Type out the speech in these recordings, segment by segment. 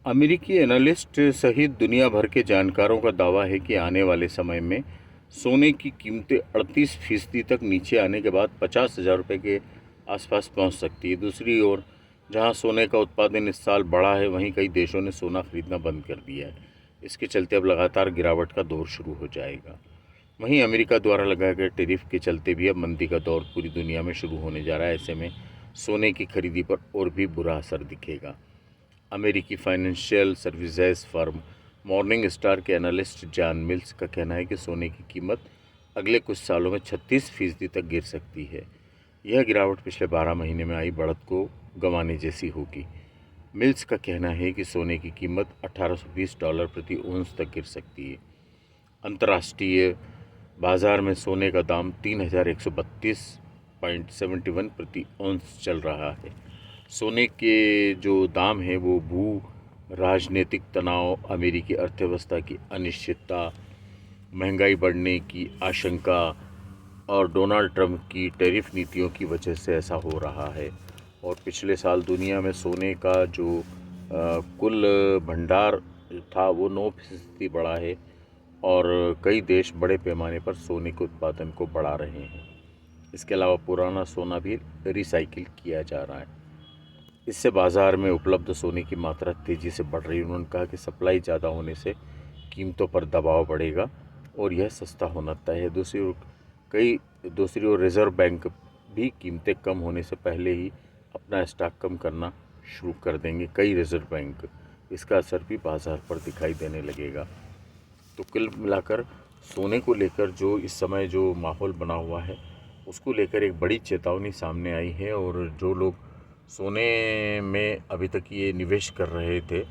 अमेरिकी एनालिस्ट सहित दुनिया भर के जानकारों का दावा है कि आने वाले समय में सोने की कीमतें 38% तक नीचे आने के बाद 50,000 रुपये के आसपास पहुंच सकती है। दूसरी ओर जहां सोने का उत्पादन इस साल बढ़ा है, वहीं कई देशों ने सोना खरीदना बंद कर दिया है। इसके चलते अब लगातार गिरावट का दौर शुरू हो जाएगा। वहीं अमेरिका द्वारा लगाए गए टैरिफ के चलते भी अब मंदी का दौर पूरी दुनिया में शुरू होने जा रहा है। ऐसे में सोने की खरीदी पर और भी बुरा असर दिखेगा। अमेरिकी financial services firm morning star के एनालिस्ट जॉन मिल्स का कहना है कि सोने की कीमत अगले कुछ सालों में 36% तक गिर सकती है। यह गिरावट पिछले 12 महीने में आई बढ़त को गंवाने जैसी होगी। मिल्स का कहना है कि सोने की कीमत $1820 प्रति औंस तक गिर सकती है। अंतर्राष्ट्रीय बाजार में सोने का दाम 3132.71 प्रति औंस चल रहा है। सोने के जो दाम है वो भू राजनीतिक तनाव, अमेरिकी अर्थव्यवस्था की अनिश्चितता, महंगाई बढ़ने की आशंका और डोनाल्ड ट्रंप की टैरिफ नीतियों की वजह से ऐसा हो रहा है। और पिछले साल दुनिया में सोने का जो कुल भंडार था वो 9% बढ़ा है और कई देश बड़े पैमाने पर सोने के उत्पादन को बढ़ा रहे हैं। इसके अलावा पुराना सोना भी रिसाइकिल किया जा रहा है। इससे बाज़ार में उपलब्ध सोने की मात्रा तेज़ी से बढ़ रही है। उन्होंने कहा कि सप्लाई ज़्यादा होने से कीमतों पर दबाव बढ़ेगा और यह सस्ता होना तय है। दूसरी ओर रिज़र्व बैंक भी कीमतें कम होने से पहले ही अपना स्टॉक कम करना शुरू कर देंगे। कई रिज़र्व बैंक, इसका असर भी बाज़ार पर दिखाई देने लगेगा। तो कुल मिलाकर सोने को लेकर जो इस समय जो माहौल बना हुआ है उसको लेकर एक बड़ी चेतावनी सामने आई है। और जो लोग सोने में अभी तक ये निवेश कर रहे थे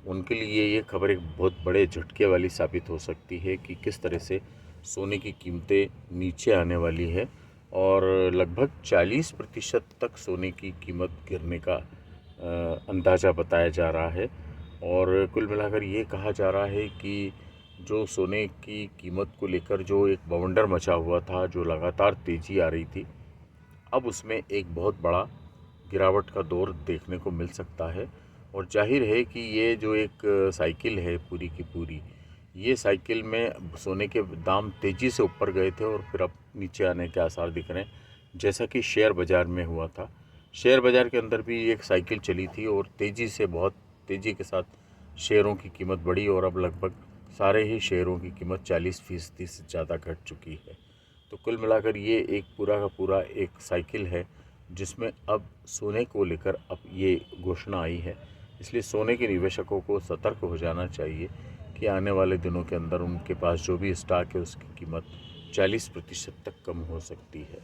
उनके लिए ये खबर एक बहुत बड़े झटके वाली साबित हो सकती है कि किस तरह से सोने की कीमतें नीचे आने वाली है। और लगभग 40% तक सोने की कीमत गिरने का अंदाज़ा बताया जा रहा है। और कुल मिलाकर ये कहा जा रहा है कि जो सोने की कीमत को लेकर जो एक बवंडर मचा हुआ था, जो लगातार तेज़ी आ रही थी, अब उसमें एक बहुत बड़ा गिरावट का दौर देखने को मिल सकता है। और जाहिर है कि ये जो एक साइकिल है पूरी की पूरी, ये साइकिल में सोने के दाम तेज़ी से ऊपर गए थे और फिर अब नीचे आने के आसार दिख रहे हैं, जैसा कि शेयर बाज़ार में हुआ था। शेयर बाज़ार के अंदर भी एक साइकिल चली थी और बहुत तेज़ी के साथ शेयरों की कीमत बढ़ी और अब लगभग सारे ही शेयरों की कीमत 40% से ज़्यादा घट चुकी है। तो कुल मिलाकर ये एक पूरा का पूरा एक साइकिल है जिसमें अब सोने को लेकर अब ये घोषणा आई है। इसलिए सोने के निवेशकों को सतर्क हो जाना चाहिए कि आने वाले दिनों के अंदर उनके पास जो भी स्टॉक है उसकी कीमत 40% तक कम हो सकती है।